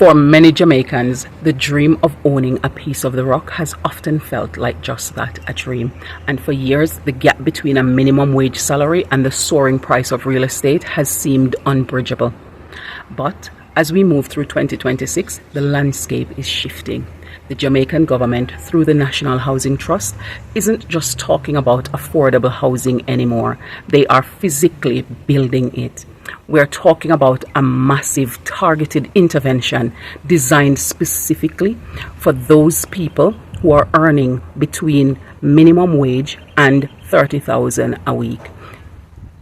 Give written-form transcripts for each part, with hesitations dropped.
For many Jamaicans, the dream of owning a piece of the rock has often felt like just that, a dream. And for years, the gap between a minimum wage salary and the soaring price of real estate has seemed unbridgeable. But as we move through 2026, the landscape is shifting. The Jamaican government, through the National Housing Trust, isn't just talking about affordable housing anymore. They are physically building it. We're talking about a massive targeted intervention designed specifically for those people who are earning between minimum wage and $30,000 a week.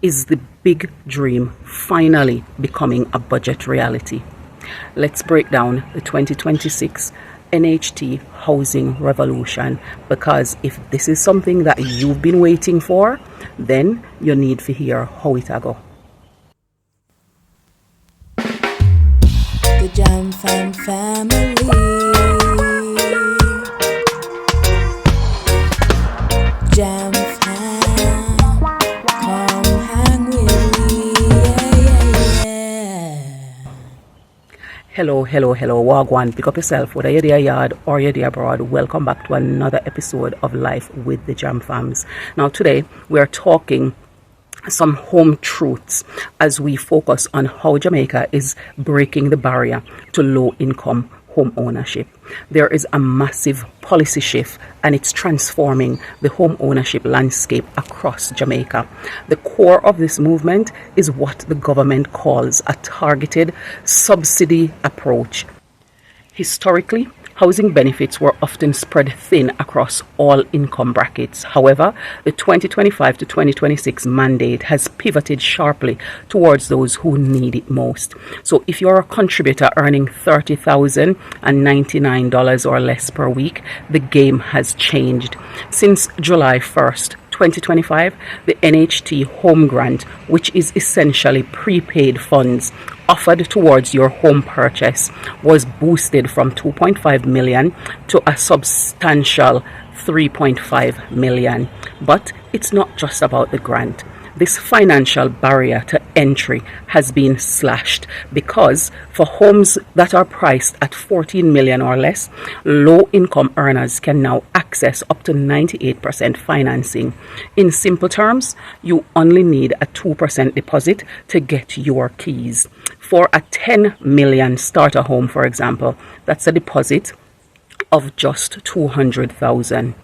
Is the big dream finally becoming a budget reality? Let's break down the 2026 NHT housing revolution, because if this is something that you've been waiting for, then you need to hear how it go. The Jam Fam family. Jam Fam, come hang with me. Yeah. Hello, Wagwan. Pick up yourself, whether you're there yard or you're there abroad. Welcome back to another episode of Life with the Jam Fams. Now today we're talking some home truths as we focus on how Jamaica is breaking the barrier to low income home ownership. There is a massive policy shift and it's transforming the home ownership landscape across Jamaica. The core of this movement is what the government calls a targeted subsidy approach. Historically, housing benefits were often spread thin across all income brackets. However, the 2025 to 2026 mandate has pivoted sharply towards those who need it most. So if you're a contributor earning $30,099 or less per week, the game has changed. Since July 1st, 2025, the NHT Home Grant, which is essentially prepaid funds offered towards your home purchase, was boosted from 2.5 million to a substantial 3.5 million. But it's not just about the grant. This financial barrier to entry has been slashed because for homes that are priced at 14 million or less, low-income earners can now access up to 98% financing. In simple terms, you only need a 2% deposit to get your keys. For a 10 million starter home, for example, that's a deposit of just 200,000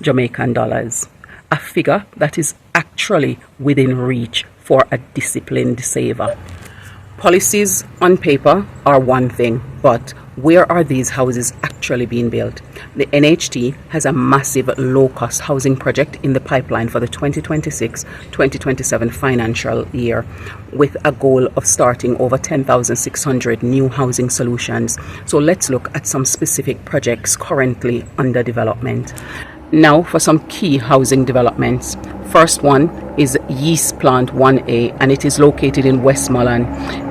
Jamaican dollars. A figure that is actually within reach for a disciplined saver. Policies on paper are one thing, but where are these houses actually being built? The NHT has a massive low-cost housing project in the pipeline for the 2026-2027 financial year, with a goal of starting over 10,600 new housing solutions. So let's look at some specific projects currently under development. Now for some key housing developments. First one is Yeast Plant 1A, and it is located in Westmoreland.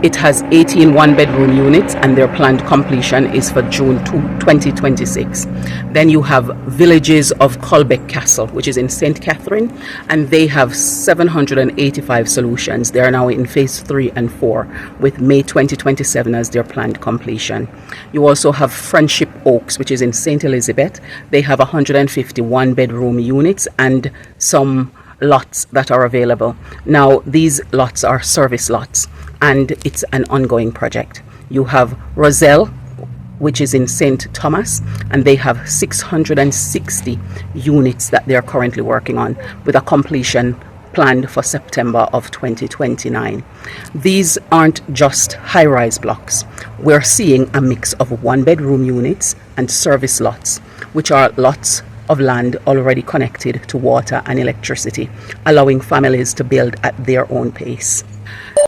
It has 18 one-bedroom units and their planned completion is for June 2026. Then you have Villages of Colbeck Castle, which is in St. Catherine, and they have 785 solutions. They are now in phase 3 and 4 with May 2027 as their planned completion. You also have Friendship Oaks, which is in St. Elizabeth. They have 151 bedroom units and some lots that are available. Now these lots are service lots and it's an ongoing project. You have Roselle, which is in St. Thomas, and they have 660 units that they are currently working on with a completion planned for September of 2029. These aren't just high-rise blocks. We're seeing a mix of one-bedroom units and service lots, which are lots of land already connected to water and electricity, allowing families to build at their own pace.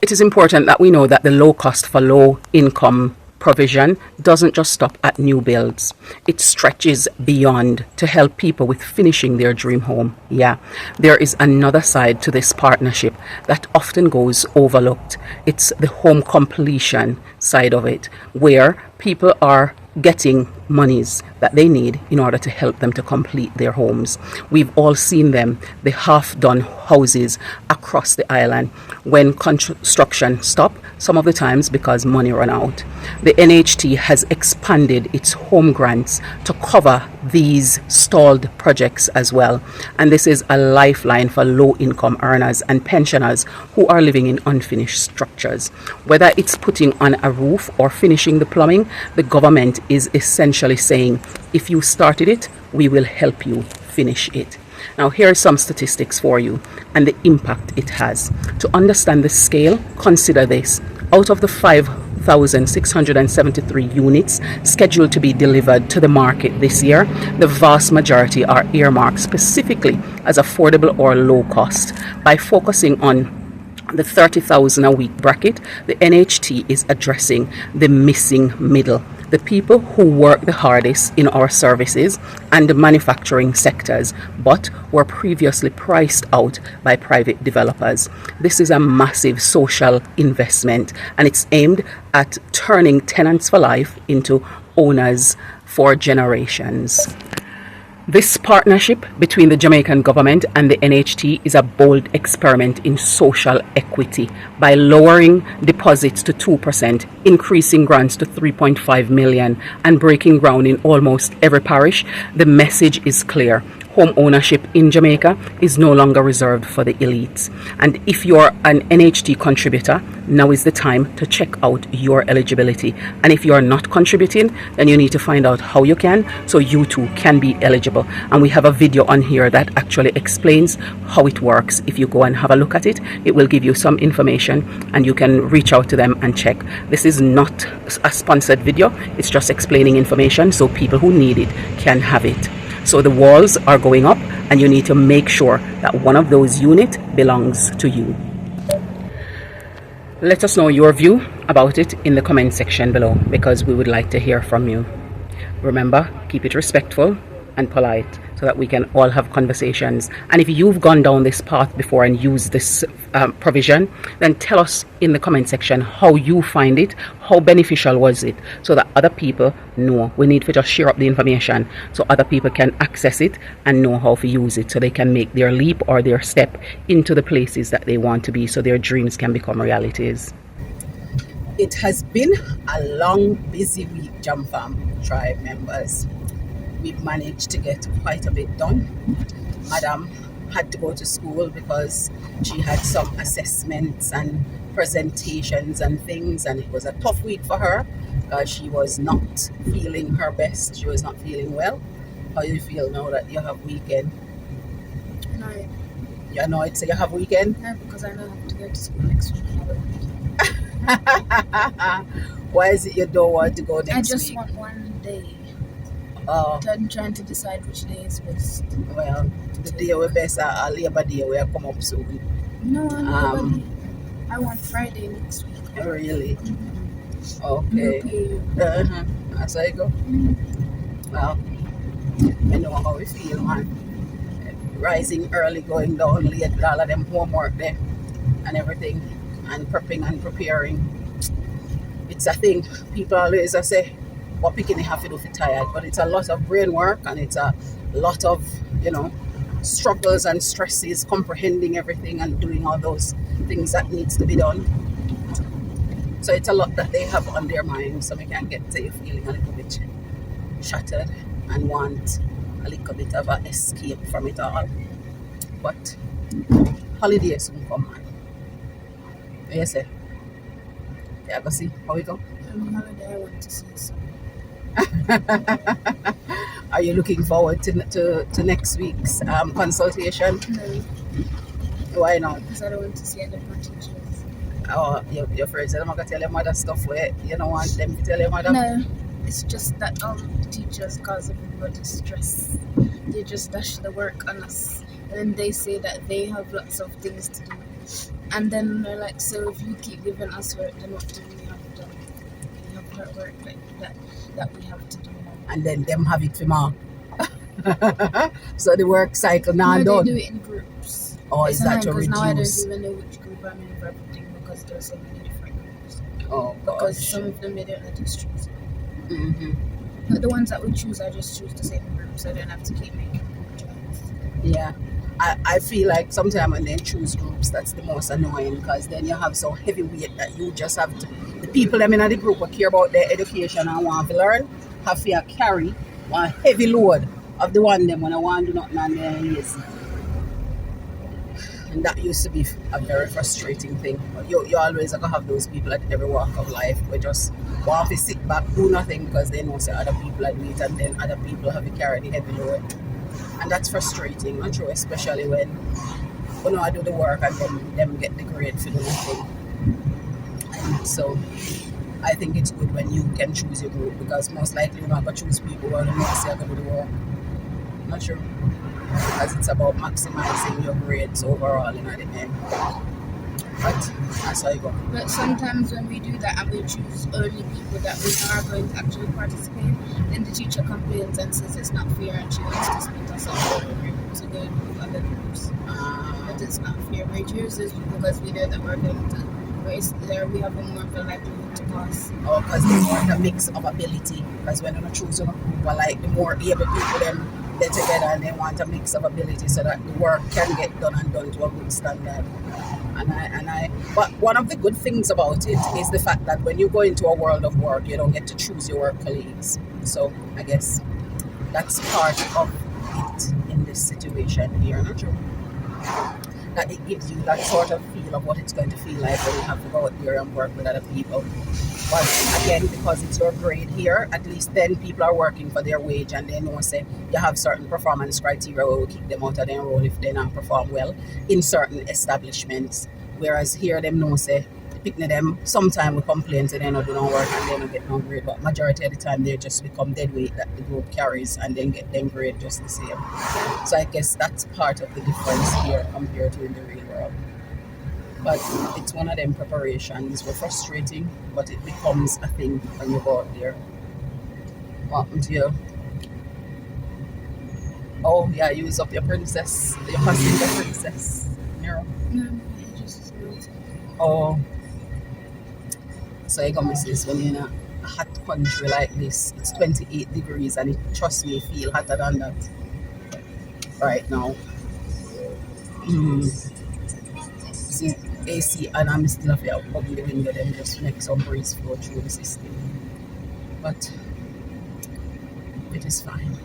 It is important that we know that the low cost for low income provision doesn't just stop at new builds. It stretches beyond to help people with finishing their dream home. Yeah, there is another side to this partnership that often goes overlooked. It's the home completion side of it, where people are getting monies that they need in order to help them to complete their homes. We've all seen them, the half-done houses across the island when construction stopped, some of the times because money run out. The NHT has expanded its home grants to cover these stalled projects as well. And this is a lifeline for low-income earners and pensioners who are living in unfinished structures. Whether it's putting on a roof or finishing the plumbing, the government is essentially saying, if you started it, we will help you finish it. Now, here are some statistics for you and the impact it has. To understand the scale, consider this. Out of the 5,673 units scheduled to be delivered to the market this year, the vast majority are earmarked specifically as affordable or low cost. By focusing on the 30,000 a week bracket, the NHT is addressing the missing middle, the people who work the hardest in our services and the manufacturing sectors, but were previously priced out by private developers. This is a massive social investment, and it's aimed at turning tenants for life into owners for generations. This partnership between the Jamaican government and the NHT is a bold experiment in social equity by lowering deposits to 2%, increasing grants to 3.5 million, and breaking ground in almost every parish. The message is clear. Home ownership in Jamaica is no longer reserved for the elites. And if you're an NHT contributor, now is the time to check out your eligibility. And if you're not contributing, then you need to find out how you can, so you too can be eligible. And we have a video on here that actually explains how it works. If you go and have a look at it, it will give you some information and you can reach out to them and check. This is not a sponsored video. It's just explaining information so people who need it can have it. So the walls are going up and you need to make sure that one of those units belongs to you. Let us know your view about it in the comment section below, because we would like to hear from you. Remember, keep it respectful and polite so that we can all have conversations. And if you've gone down this path before and used this provision, then tell us in the comment section how you find it, how beneficial was it, so that other people know. We need to just share up the information so other people can access it and know how to use it, so they can make their leap or their step into the places that they want to be, so their dreams can become realities. It has been a long, busy week, Jam Fam tribe members. We've managed to get quite a bit done. Madam had to go to school because she had some assessments and presentations and things, and it was a tough week for her because she was not feeling her best. She was not feeling well. How do you feel now that you have weekend? Annoyed. You're annoyed, so you have weekend? No, because I know I have to go to school next week. Why is it you don't want to go next week? I just want one day. Oh, I'm trying to decide which day is best. well, the day we best a Labor Day will come up soon. No, I want Friday next week. Really? Okay. Okay. That's how you go. Well, I know how we feel, man. Rising early, going down late, with all of them homework there and everything, and prepping and preparing. It's a thing. People always say, what picking they have to do for tired, but it's a lot of brain work, and it's a lot of, struggles and stresses, comprehending everything and doing all those things that needs to be done. So it's a lot that they have on their mind, so we can get to you feeling a little bit shattered and want a little bit of an escape from it all. But holiday soon come, man. What you say? Yeah, go see how we go. On holiday, I want to see some. Are you looking forward to next week's consultation? No, Why not? because I don't want to see any of my teachers. Oh, your friends, they're not going to tell your mother stuff where you don't want them to tell your mother? No, it's just that the teachers cause everybody stress. They just dash the work on us, and then they say that they have lots of things to do. And then they're like, so if you keep giving us work, then what do we have done? We have work like that we have to do now. And then them have it for more. So the work cycle now No, done. they do it in groups. Or It's is that to annoying 'cause now I reduce? don't even know which group I'm in for everything, because there's so many different groups. Oh Because gosh. some of them they don't let us choose. Mm-hmm. But the ones that we choose, I just choose the same group, so I don't have to keep making group joins. Yeah. I feel like sometimes when they choose groups, that's the most annoying, because then you have so heavy weight that you just have to, the people them in the group who care about their education and want to learn have to carry one heavy load of the one them when I want to do nothing and they're lazy. And that used to be a very frustrating thing. You always going to have those people at every walk of life who just want to sit back, do nothing because they know say other people are doing it, and then other people have to carry the heavy load. And that's frustrating, not true, especially when I do the work and then them get the grade for doing nothing. And so I think it's good when you can choose your group, because most likely you're not going to choose people who are going to say I'm going to do the work. Not true. Because it's about maximizing your grades overall in the end. But that's how you go. But sometimes when we do that and we choose only people that we are going to actually participate, then the teacher complains and says it's not fair, and she wants to split us up to go with other groups. But it's not fair. We choose this because we know that we're going to, we have a more of a likelihood to pass. Oh, because they want a mix of ability. Because when you choose a group, like the more able people them get together, and they want a mix of ability so that the work can get done and done to a good standard. But one of the good things about it is the fact that when you go into a world of work, you don't get to choose your work colleagues. So I guess that's part of it in this situation here, not true? That it gives you that sort of feel of what it's going to feel like when you have to go out there and work with other people. But again, because it's your grade here, at least then people are working for their wage, and they know say you have certain performance criteria where will keep them out of their role if they not perform well in certain establishments. Whereas here them know say picking them sometime with complaints and they not do no work and they don't get no grade, but majority of the time they just become dead weight that the group carries and then get them grade just the same. So I guess that's part of the difference here compared to in the real world. But it's one of them preparations. We're frustrating, but it becomes a thing when you go out there. What happened to you? Oh yeah, use up your princess, your passenger princess. Nero. No, I just wrote it. Oh, so you're gonna miss this when you're in a hot country like this. It's 28 degrees and it, trust me, feel hotter than that right now. See, AC, and I'm still have to open the window then just make some breeze flow through the system. But it is fine.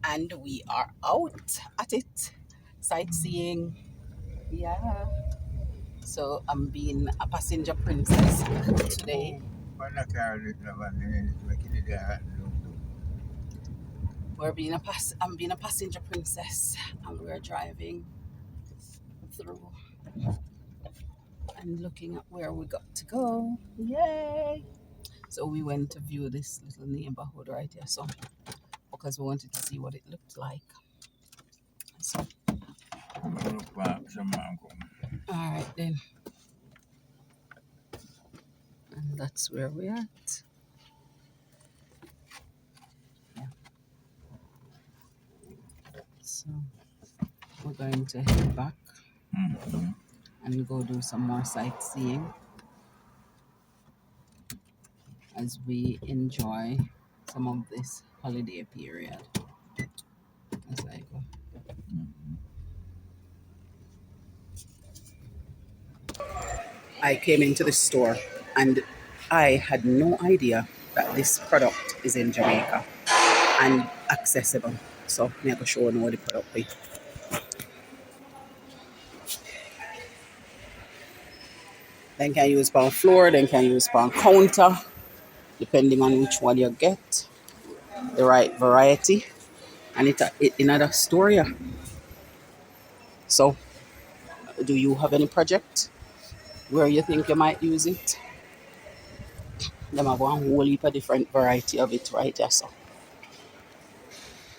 And we are out at it, sightseeing. Yeah. So I'm being a passenger princess today. I'm being a passenger princess, and we're driving through and looking at where we got to go. Yay! So we went to view this little neighborhood right here, so because we wanted to see what it looked like. Alright then. And that's where we're at. Yeah. So we're going to head back and go do some more sightseeing as we enjoy some of this holiday period as I go. I came into the store and I had no idea that this product is in Jamaica and accessible. So I'm going to show you what the product is. Then can use on floor, then can use on counter, depending on which one you get, the right variety, and it in another store. Yeah. So, do you have any project where you think you might use it? Them have one whole heap of different variety of it right there. So,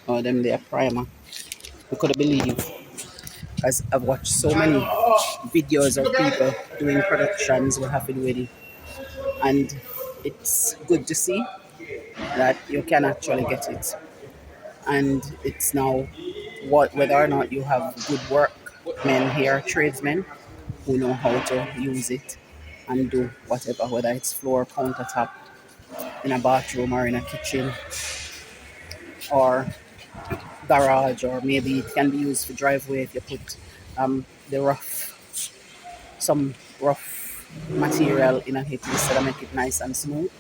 them they are primer. We could believe, because I've watched so many videos of people doing productions we have to do with it, and it's good to see that you can actually get it. And it's now whether or not you have good workmen here, tradesmen who know how to use it and do whatever, whether it's floor, countertop, in a bathroom or in a kitchen or garage, or maybe it can be used for driveway if you put some rough material in a hit instead of make it nice and smooth,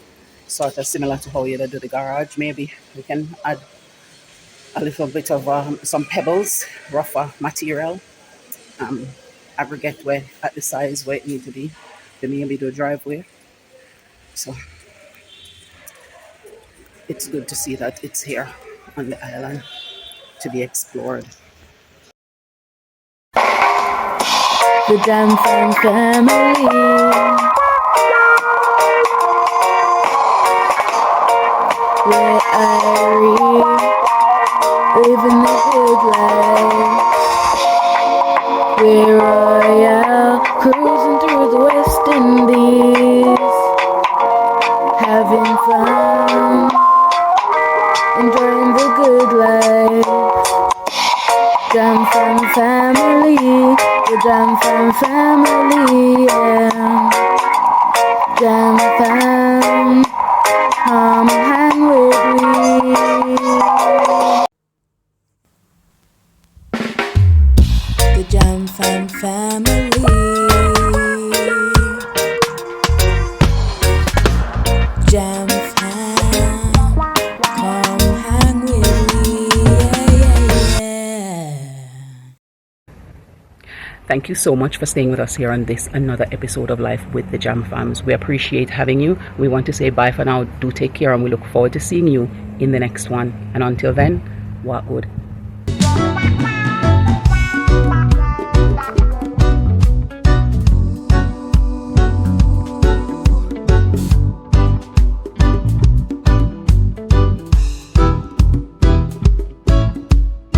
sort of similar to how you do the garage. Maybe we can add a little bit of some pebbles, rougher material, aggregate where at the size where it needs to be, to maybe do a driveway. So it's good to see that it's here on the island to be explored. The Jamaican family, where I living the good life. We're royal, cruising through the West Indies, having fun, enjoying the good life. Jam Fam family, the Jam Fam family, yeah. Jam Fam, come hang with me. The Jam Fam family. Jam Fam, come hang with me. Yeah. Thank you so much for staying with us here on this another episode of Life with the Jam Fams. We appreciate having you. We want to say bye for now. Do take care, and we look forward to seeing you in the next one. And until then, what good.